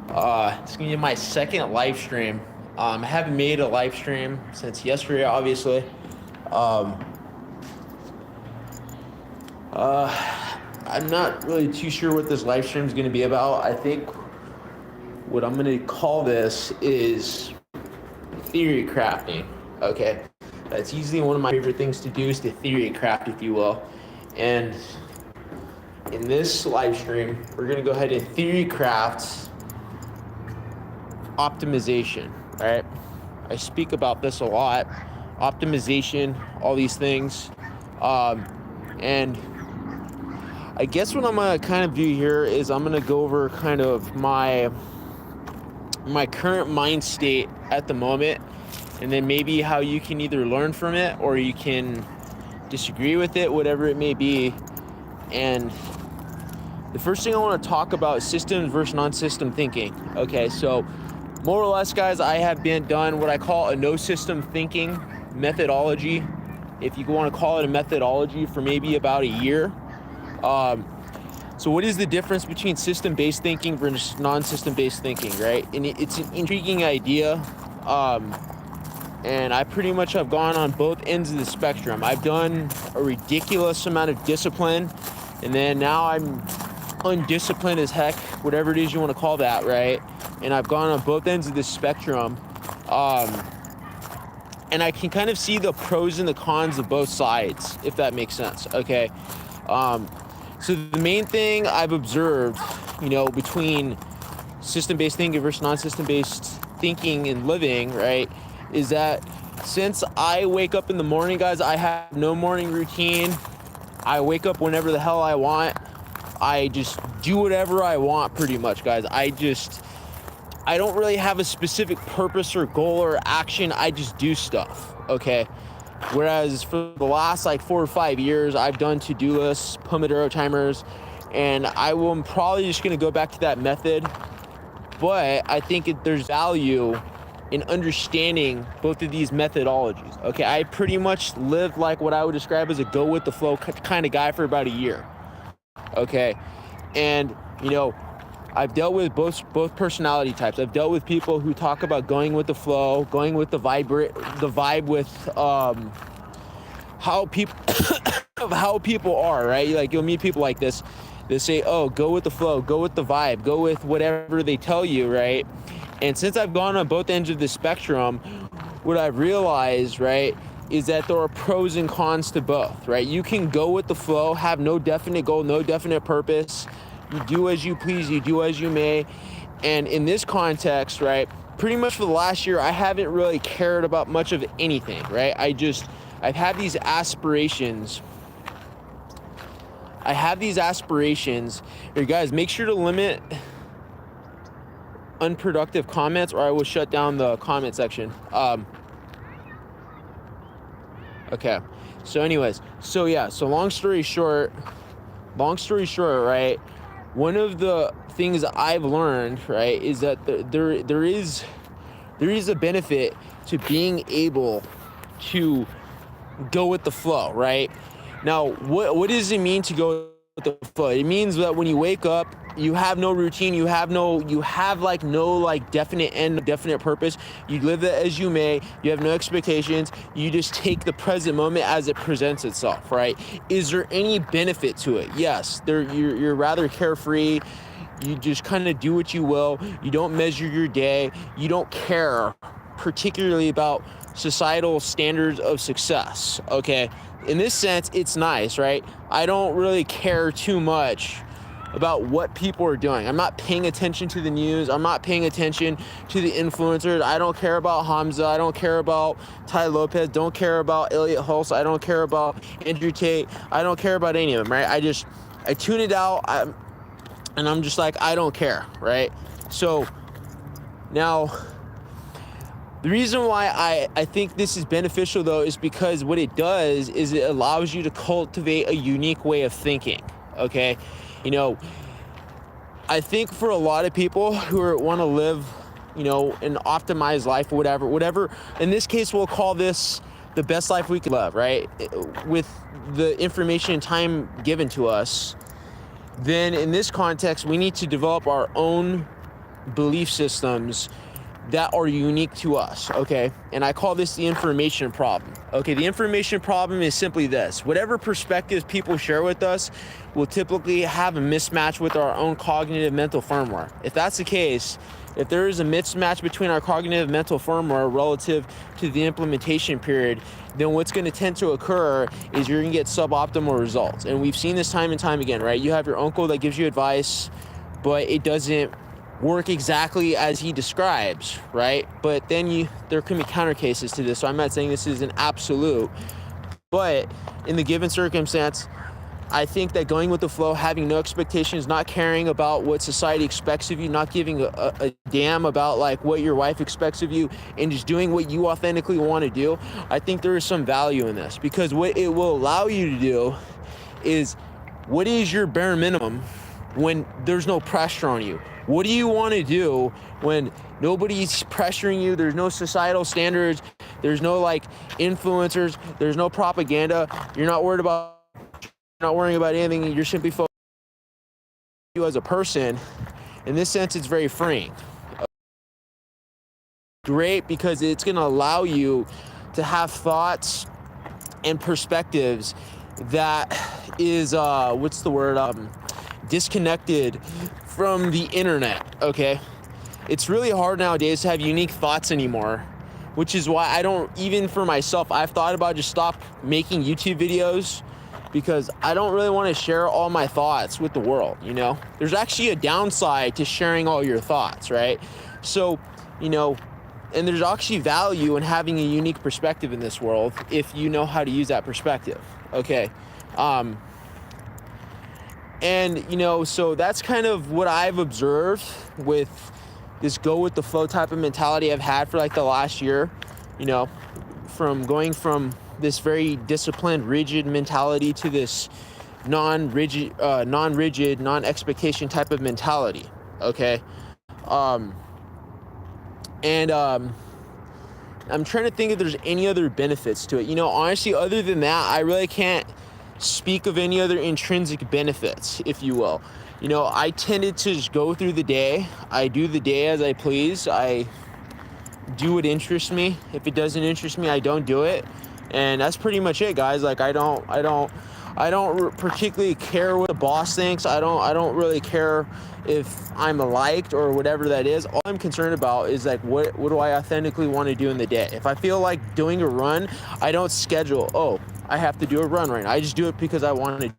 It's gonna be my second live stream. I haven't made a live stream since yesterday, obviously. Um, I'm not really too sure what this live stream is gonna be about. I think what I'm gonna call this is theory crafting. Okay, that's usually one of my favorite things to do, is to theory craft, if you will. And in this live stream, we're gonna go ahead and theory craft optimization, right? I speak about this a lot. Optimization, all these things. And I guess what I'm gonna kind of do here is I'm gonna go over kind of my current mind state at the moment, and then maybe how you can either learn from it or you can disagree with it, whatever it may be. And the first thing I want to talk about is systems versus non-system thinking. Okay, so more or less, guys, I have done what I call a no-system thinking methodology, if you want to call it a methodology, for maybe about a year. So what is the difference between system-based thinking versus non-system-based thinking, right? And it's an intriguing idea. And I pretty much have gone on both ends of the spectrum. I've done a ridiculous amount of discipline, and then now I'm undisciplined as heck, whatever it is you want to call that, right? And I've gone on both ends of the spectrum. And I can kind of see the pros and the cons of both sides, if that makes sense, okay? So the main thing I've observed, between system-based thinking versus non-system-based thinking and living, right, is that since I wake up in the morning, guys, I have no morning routine. I wake up whenever the hell I want. I just do whatever I want, pretty much, guys. I don't really have a specific purpose or goal or action. I just do stuff, okay? Whereas for the last 4 or 5 years, I've done to-do lists, Pomodoro timers, and I'm probably just gonna go back to that method. But I think there's value in understanding both of these methodologies, okay? I pretty much lived like what I would describe as a go-with-the-flow kind of guy for about a year, okay? And, I've dealt with both personality types. I've dealt with people who talk about going with the flow, going with the vibe with how people how people are, right? Like, you'll meet people like this. They say, "Oh, go with the flow, go with the vibe, go with whatever they tell you," right? And since I've gone on both ends of the spectrum, what I've realized, right, is that there are pros and cons to both, right? You can go with the flow, have no definite goal, no definite purpose. You do as you please, you do as you may. And in this context, right, pretty much for the last year, I haven't really cared about much of anything, right? I've had these aspirations. Here, guys, make sure to limit unproductive comments or I will shut down the comment section. Okay. So anyways, so long story short, right, one of the things that I've learned, right, is that there is a benefit to being able to go with the flow, right? Now, what does it mean to go with the flow? It means that when you wake up, you have no routine, you have no definite end, definite purpose. You live it as you may, you have no expectations, you just take the present moment as it presents itself, right? Is there any benefit to it? Yes, you're rather carefree, you just kind of do what you will, you don't measure your day, you don't care particularly about societal standards of success, okay? In this sense, it's nice, right? I don't really care too much about what people are doing. I'm not paying attention to the news. I'm not paying attention to the influencers. I don't care about Hamza. I don't care about Ty Lopez. Don't care about Elliot Hulse. I don't care about Andrew Tate. I don't care about any of them, right? I tune it out, and I'm just like, I don't care, right? So now, the reason why I think this is beneficial, though, is because what it does is it allows you to cultivate a unique way of thinking, okay? I think for a lot of people who want to live, an optimized life, whatever, in this case, we'll call this the best life we can live, right? With the information and time given to us, then in this context, we need to develop our own belief systems that are unique to us, okay? And I call this the information problem. Okay, the information problem is simply this: whatever perspectives people share with us will typically have a mismatch with our own cognitive mental firmware. If that's the case, if there is a mismatch between our cognitive mental firmware relative to the implementation period, then what's going to tend to occur is you're going to get suboptimal results. And we've seen this time and time again, right? You have your uncle that gives you advice, but it doesn't work exactly as he describes, right? But then there can be counter cases to this. So I'm not saying this is an absolute, but in the given circumstance, I think that going with the flow, having no expectations, not caring about what society expects of you, not giving a damn about like what your wife expects of you, and just doing what you authentically want to do, I think there is some value in this, because what it will allow you to do is, what is your bare minimum when there's no pressure on you? What do you want to do when nobody's pressuring you? There's no societal standards. There's no like influencers. There's no propaganda. You're not worried about anything. You're simply focused on you as a person. In this sense, it's very freeing. Great, because it's going to allow you to have thoughts and perspectives that is disconnected from the internet. Okay, it's really hard nowadays to have unique thoughts anymore, which is why I don't, even for myself, I've thought about just stop making YouTube videos, because I don't really want to share all my thoughts with the world. You know, there's actually a downside to sharing all your thoughts, right? So, you know, and there's actually value in having a unique perspective in this world if you know how to use that perspective. Okay. And, you know, so that's kind of what I've observed with this go with the flow type of mentality I've had for like the last year, you know, from going from this very disciplined, rigid mentality to this non-rigid, non-expectation type of mentality. Okay. I'm trying to think if there's any other benefits to it. You know, honestly, other than that, I really can't speak of any other intrinsic benefits, if you will. You know, I tended to just go through the day. I do the day as I please. I do what interests me. If it doesn't interest me, I don't do it. And that's pretty much it, guys. Like, I don't particularly care what the boss thinks. I don't really care if I'm liked or whatever that is. All I'm concerned about is like, what do I authentically want to do in the day? If I feel like doing a run, I don't schedule, oh, I have to do a run right now. I just do it because I want to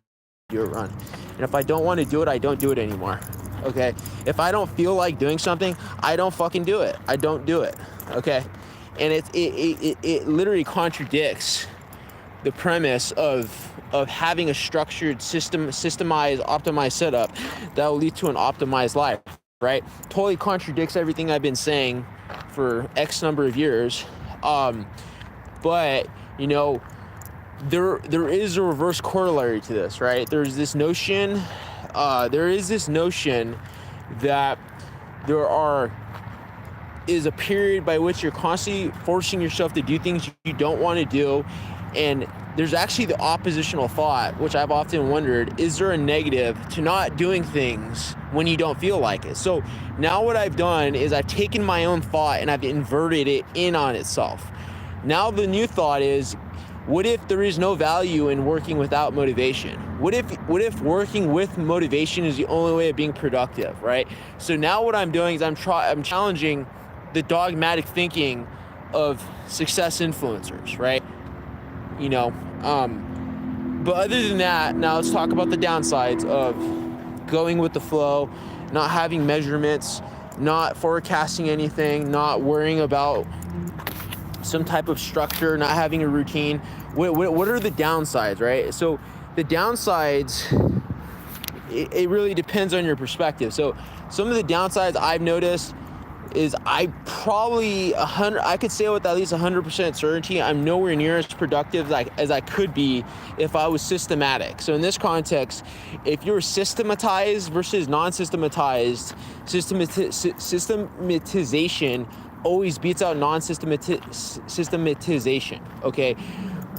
do a run. And if I don't want to do it, I don't do it anymore. Okay? If I don't feel like doing something, I don't fucking do it. I don't do it. Okay? And it literally contradicts the premise of having a structured systemized, optimized setup that will lead to an optimized life, right? Totally contradicts everything I've been saying for X number of years. But, you know, there is a reverse corollary to this, right? There is this notion that there is a period by which you're constantly forcing yourself to do things you don't want to do. And there's actually the oppositional thought, which I've often wondered, is there a negative to not doing things when you don't feel like it? So now what I've done is I've taken my own thought and I've inverted it in on itself. Now the new thought is, what if there is no value in working without motivation? What if working with motivation is the only way of being productive, right? So now what I'm doing is I'm challenging the dogmatic thinking of success influencers, right? You know, but other than that, now let's talk about the downsides of going with the flow, not having measurements, not forecasting anything, not worrying about some type of structure, not having a routine. What are the downsides, right? So the downsides, it really depends on your perspective. So some of the downsides I've noticed is I could say with at least 100% certainty, I'm nowhere near as productive as I could be if I was systematic. So in this context, if you're systematized versus non-systematized, systematization always beats out non-systematization, okay?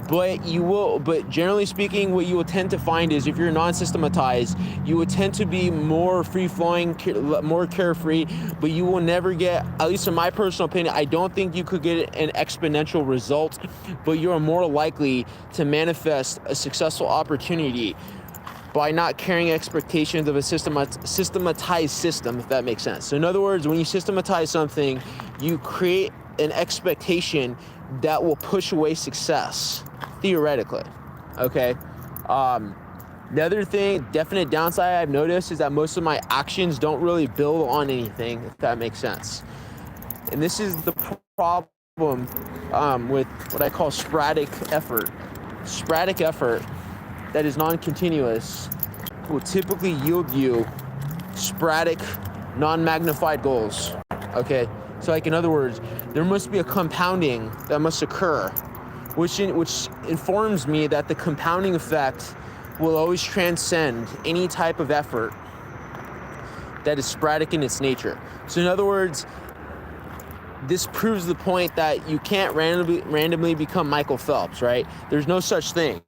But generally speaking, what you will tend to find is if you're non-systematized, you will tend to be more free-flowing, more carefree, but you will never get, at least in my personal opinion, I don't think you could get an exponential result, but you're more likely to manifest a successful opportunity by not carrying expectations of a systematized system, if that makes sense. So in other words, when you systematize something, you create an expectation that will push away success, theoretically, okay? The other thing, definite downside I've noticed is that most of my actions don't really build on anything, if that makes sense. And this is the problem with what I call sporadic effort. Sporadic effort that is non-continuous will typically yield you sporadic, non-magnified goals, okay? So like in other words, there must be a compounding that must occur, which informs me that the compounding effect will always transcend any type of effort that is sporadic in its nature. So in other words, this proves the point that you can't randomly become Michael Phelps, right? There's no such thing.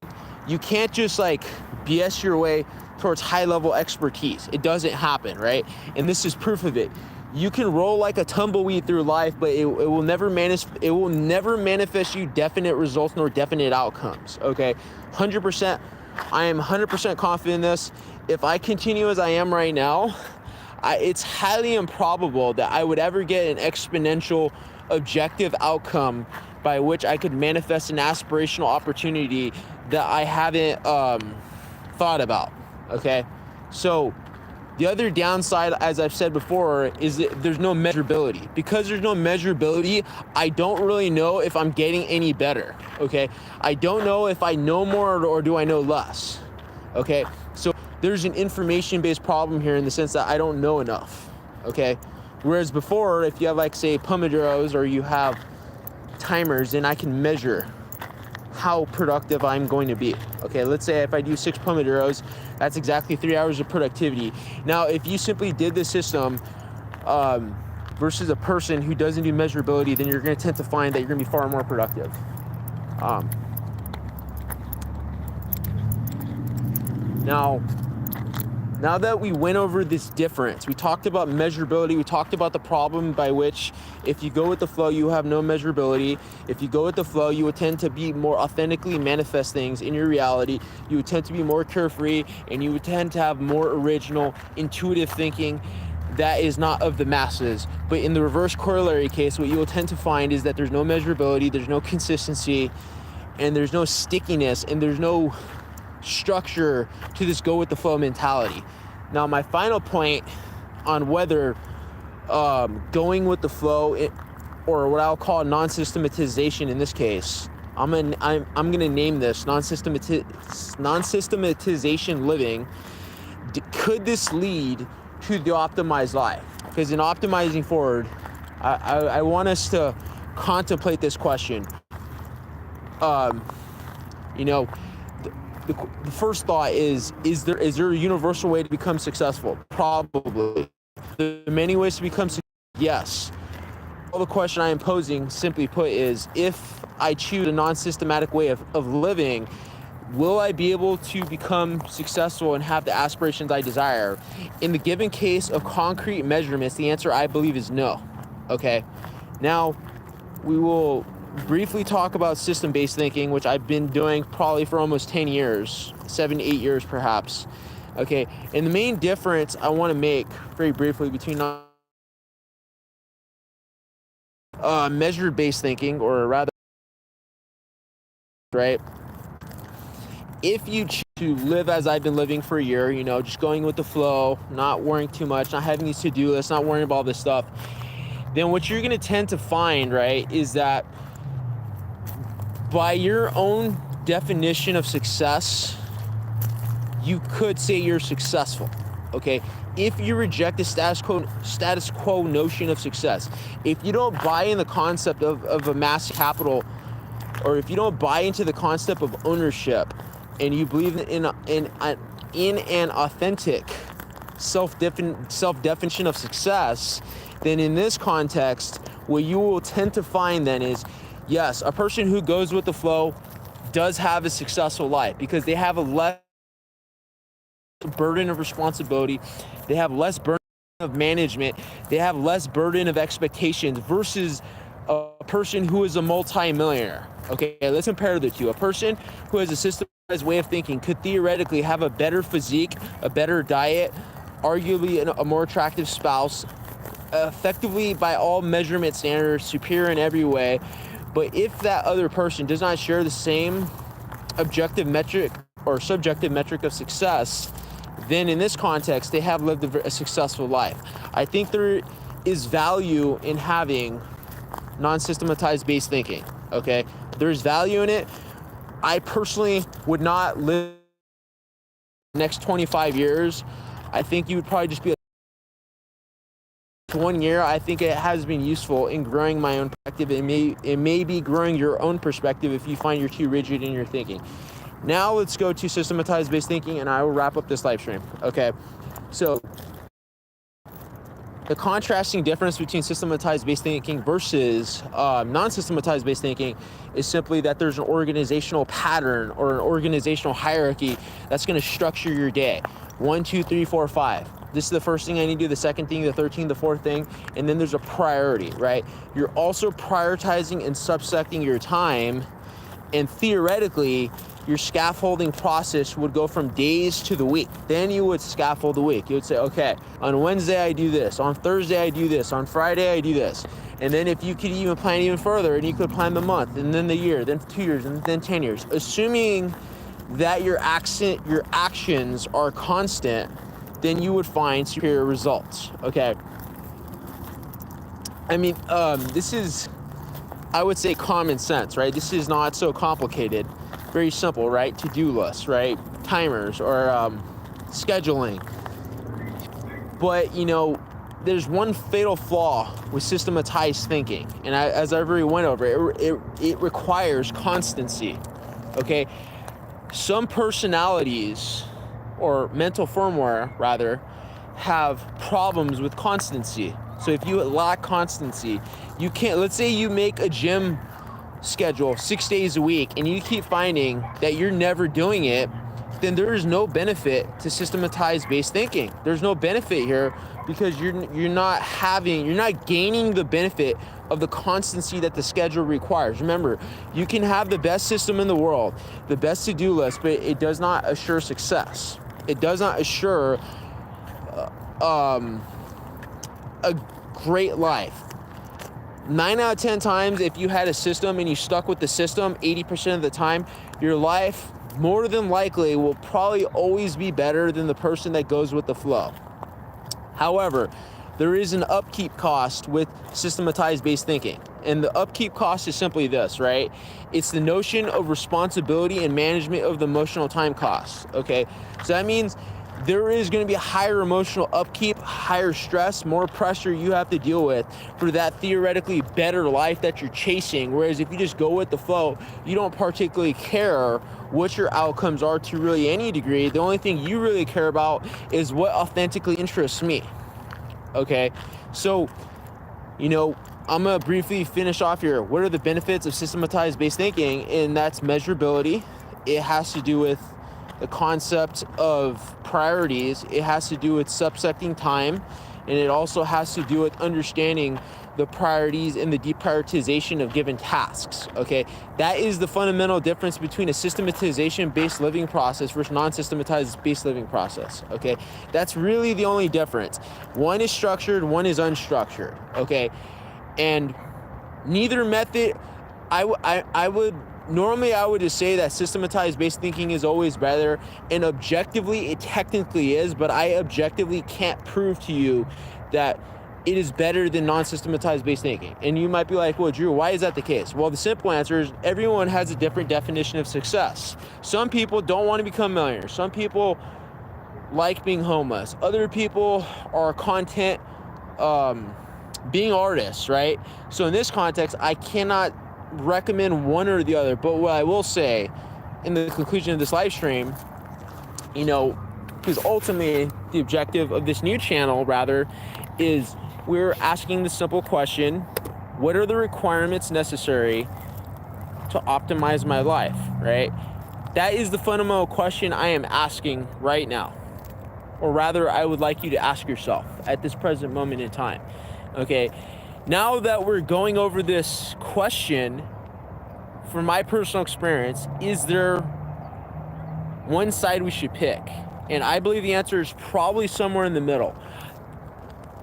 You can't just like BS your way towards high-level expertise. It doesn't happen, right? And this is proof of it. You can roll like a tumbleweed through life, but it will never manifest you definite results nor definite outcomes, okay? 100%, I am 100% confident in this. If I continue as I am right now, it's highly improbable that I would ever get an exponential objective outcome by which I could manifest an aspirational opportunity that I haven't thought about, okay? So the other downside, as I've said before, is that there's no measurability. Because there's no measurability, I don't really know if I'm getting any better, okay? I don't know if I know more or do I know less, okay? So there's an information-based problem here in the sense that I don't know enough, okay? Whereas before, if you have like, say, Pomodoros or you have timers, then I can measure how productive I'm going to be. Okay, let's say if I do 6 Pomodoros, that's exactly 3 hours of productivity. Now, if you simply did this system versus a person who doesn't do measurability, then you're going to tend to find that you're going to be far more productive. Now that we went over this difference, we talked about measurability, we talked about the problem by which if you go with the flow, you have no measurability. If you go with the flow, you would tend to be more authentically manifest things in your reality. You would tend to be more carefree, and you would tend to have more original, intuitive thinking that is not of the masses. But in the reverse corollary case, what you will tend to find is that there's no measurability, there's no consistency, and there's no stickiness, and there's no structure to this go with the flow mentality. Now, my final point on whether going with the flow or what I'll call non-systematization in this case, I'm gonna name this non-systematization living. Could this lead to the optimized life? Because in optimizing forward, I want us to contemplate this question. The first thought is there a universal way to become successful? Probably. There are many ways to become successful. Yes. Well, the question I am posing, simply put, is if I choose a non-systematic way of living, will I be able to become successful and have the aspirations I desire? In the given case of concrete measurements, the answer, I believe, is no. Okay? Now, we will briefly talk about system-based thinking, which I've been doing probably for almost 10 years, 7 to 8 years perhaps. Okay, and the main difference I want to make very briefly between measured-based thinking, or rather, right? If you choose to live as I've been living for a year, just going with the flow, not worrying too much, not having these to-do lists, not worrying about all this stuff, then what you're going to tend to find, right, is that by your own definition of success, you could say you're successful, okay? If you reject the status quo notion of success, if you don't buy in the concept of a mass capital, or if you don't buy into the concept of ownership, and you believe in an authentic self-definition of success, then in this context, what you will tend to find then is, yes, a person who goes with the flow, does have a successful life because they have a less burden of responsibility, they have less burden of management, they have less burden of expectations versus a person who is a multi-millionaire. Okay, let's compare the two. A person who has a systematized way of thinking could theoretically have a better physique, a better diet, arguably a more attractive spouse, effectively by all measurement standards, superior in every way. But if that other person does not share the same objective metric or subjective metric of success, then in this context, they have lived a successful life. I think there is value in having non-systematized based thinking, okay? There's value in it. I personally would not live the next 25 years. I think you would probably just be 1 year. I think it has been useful in growing my own perspective. It may be growing your own perspective if you find you're too rigid in your thinking. Now let's go to systematized based thinking, and I will wrap up this live stream. Okay, so the contrasting difference between systematized based thinking versus non-systematized based thinking is simply that there's an organizational pattern or an organizational hierarchy that's going to structure your day. 1, 2, 3, 4, 5. This is the first thing I need to do, the second thing, the third thing, the fourth thing, and then there's a priority, right? You're also prioritizing and subsecting your time, and theoretically, your scaffolding process would go from days to the week. Then you would scaffold the week. You would say, okay, on Wednesday I do this, on Thursday I do this, on Friday I do this. And then if you could even plan even further, and you could plan the month, and then the year, then 2 years, and then 10 years. Assuming that your actions are constant, then you would find superior results, okay? I mean, this is, I would say, common sense, right? This is not so complicated. Very simple, right? To-do lists, right? Timers or scheduling. But, you know, there's one fatal flaw with systematized thinking. And as I already went over, it requires constancy, okay? Some personalities, or mental firmware rather, have problems with constancy. So if you lack constancy, you can't, let's say you make a gym schedule 6 days a week and you keep finding that you're never doing it, then there is no benefit to systematized based thinking. There's no benefit here because you're not gaining the benefit of the constancy that the schedule requires. Remember, you can have the best system in the world, the best to-do list, but it does not assure success. It does not assure a great life. 9 out of 10 times, if you had a system and you stuck with the system 80% of the time, your life more than likely will probably always be better than the person that goes with the flow. However, there is an upkeep cost with systematized based thinking. And the upkeep cost is simply this, right? It's the notion of responsibility and management of the emotional time costs, okay? So that means there is going to be a higher emotional upkeep, higher stress, more pressure you have to deal with for that theoretically better life that you're chasing. Whereas if you just go with the flow, you don't particularly care what your outcomes are to really any degree. The only thing you really care about is what authentically interests me. Okay, so, you know, I'm going to briefly finish off here. What are the benefits of systematized based thinking? And that's measurability. It has to do with the concept of priorities. It has to do with subsecting time, and it also has to do with understanding the priorities and the deprioritization of given tasks, okay? That is the fundamental difference between a systematization-based living process versus non-systematized-based living process, okay? That's really the only difference. One is structured, one is unstructured, okay? And neither method, I would just say that systematized based thinking is always better, and objectively it technically is, but I objectively can't prove to you that it is better than non-systematized based thinking. And you might be like, well, Drew, why is that the case? Well, the simple answer is everyone has a different definition of success. Some people don't want to become millionaires. Some people like being homeless. Other people are content being artists, right? So in this context, I cannot recommend one or the other, but what I will say in the conclusion of this live stream, you know, because ultimately the objective of this new channel rather is we're asking the simple question, what are the requirements necessary to optimize my life, right? That is the fundamental question I am asking right now. Or rather, I would like you to ask yourself at this present moment in time. Okay, now that we're going over this question, from my personal experience, is there one side we should pick? And I believe the answer is probably somewhere in the middle.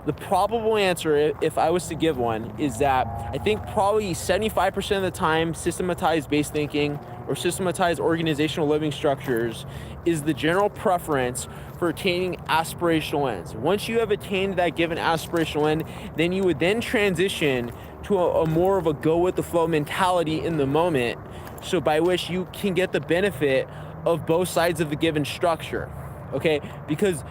The probable answer, if I was to give one, is that I think probably 75% of the time, systematized based thinking or systematized organizational living structures is the general preference for attaining aspirational ends. Once you have attained that given aspirational end, then you would then transition to a more of a go with the flow mentality in the moment, so by which you can get the benefit of both sides of the given structure, okay? Because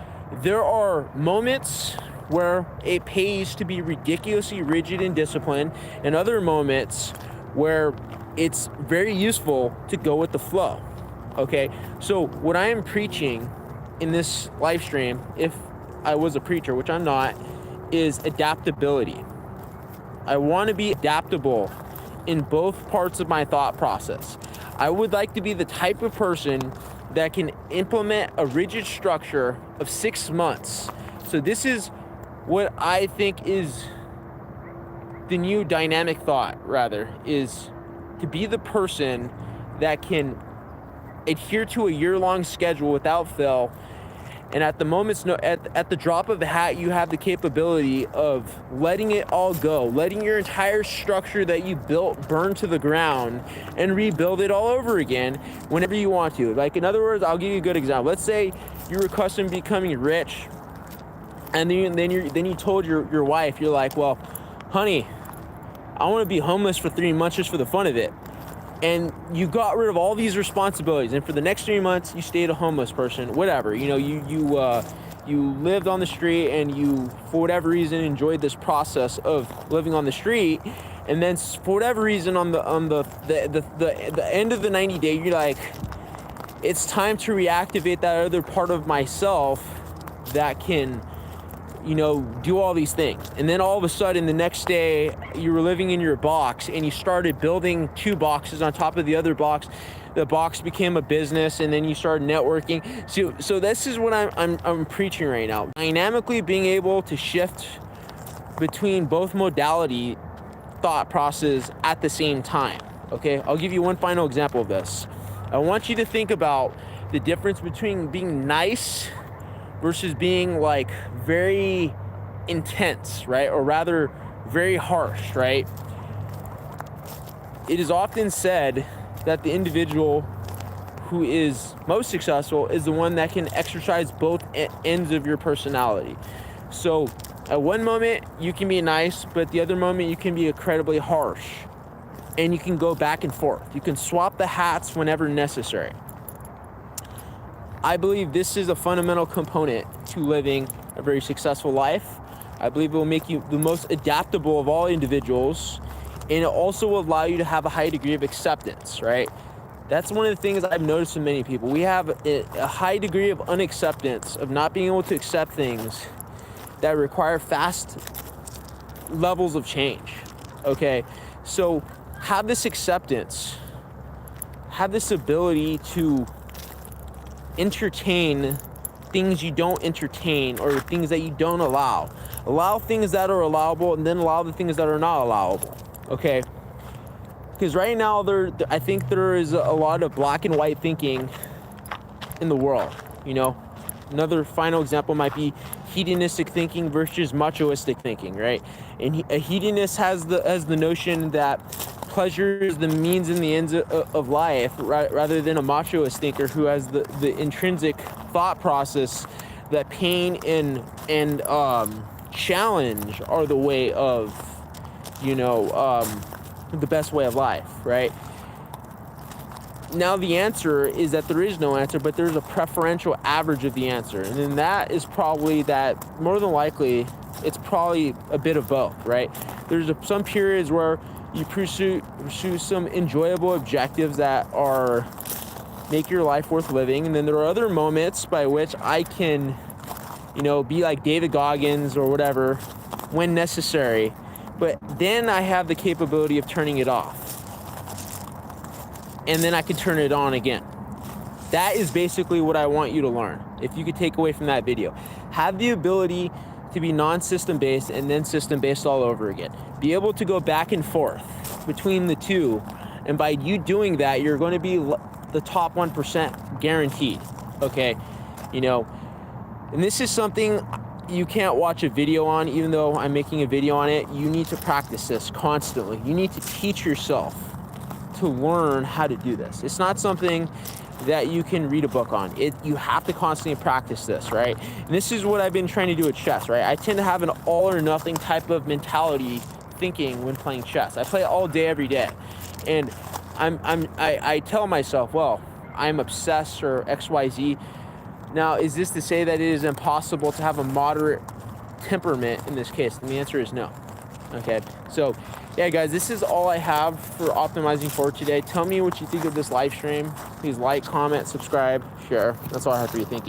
there are moments where it pays to be ridiculously rigid and disciplined, and other moments where it's very useful to go with the flow, okay? So what I am preaching in this live stream, if I was a preacher, which I'm not, is adaptability. I want to be adaptable in both parts of my thought process. I would like to be the type of person that can implement a rigid structure of 6 months. So this is what I think is the new dynamic thought, rather, is to be the person that can adhere to a year-long schedule without fail, and at the drop of a hat, you have the capability of letting it all go, letting your entire structure that you built burn to the ground, and rebuild it all over again whenever you want to. Like, in other words, I'll give you a good example. Let's say you were accustomed to becoming rich, and then you told your wife, you're like, well, honey, I want to be homeless for 3 months just for the fun of it. And you got rid of all these responsibilities, and for the next 3 months, you stayed a homeless person, whatever. You know, you lived on the street, and you, for whatever reason, enjoyed this process of living on the street. And then, for whatever reason, on the end of the 90-day, you're like, it's time to reactivate that other part of myself that can, you know, do all these things. And then all of a sudden, the next day, you were living in your box, and you started building 2 boxes on top of the other box. The box became a business, and then you started networking. So this is what I'm preaching right now. Dynamically being able to shift between both modality thought process at the same time. Okay, I'll give you one final example of this. I want you to think about the difference between being nice versus being like very intense, right? Or rather, very harsh, right? It is often said that the individual who is most successful is the one that can exercise both ends of your personality. So at one moment you can be nice, but the other moment you can be incredibly harsh, and you can go back and forth. You can swap the hats whenever necessary. I believe this is a fundamental component to living a very successful life. I believe it will make you the most adaptable of all individuals, and it also will allow you to have a high degree of acceptance, right? That's one of the things I've noticed in many people. We have a high degree of unacceptance, of not being able to accept things that require fast levels of change, okay? So have this acceptance, have this ability to entertain things you don't entertain, or things that you don't allow. Allow things that are allowable, and then allow the things that are not allowable, okay? Because right now, I think there is a lot of black and white thinking in the world, you know? Another final example might be hedonistic thinking versus machoistic thinking, right? And a hedonist has the notion that pleasure is the means and the ends of life, rather than a machoist thinker who has the intrinsic thought process that pain and challenge are the way of, you know, the best way of life, right? Now the answer is that there is no answer, but there's a preferential average of the answer, and then that is probably that, more than likely, it's probably a bit of both, right? There's some periods where you pursue some enjoyable objectives that are make your life worth living, and then there are other moments by which I can, you know, be like David Goggins or whatever when necessary, but then I have the capability of turning it off. and then I could turn it on again. That is basically what I want you to learn. If you could take away from that video, have the ability to be non-system based and then system based all over again. Be able to go back and forth between the two. And by you doing that, you're going to be the top 1% guaranteed. Okay. You know, and this is something you can't watch a video on, even though I'm making a video on it. You need to practice this constantly. You need to teach yourself to learn how to do this. It's not something that you can read a book on. You have to constantly practice this, right? And this is what I've been trying to do with chess, right? I tend to have an all or nothing type of mentality thinking when playing chess. I play all day, every day. And I tell myself, well, I'm obsessed or XYZ. Now, is this to say that it is impossible to have a moderate temperament in this case? And the answer is no. Okay, so yeah, guys, this is all I have for optimizing for today. Tell me what you think of this live stream. Please like, comment, subscribe, share. That's all I have for you. Thank you.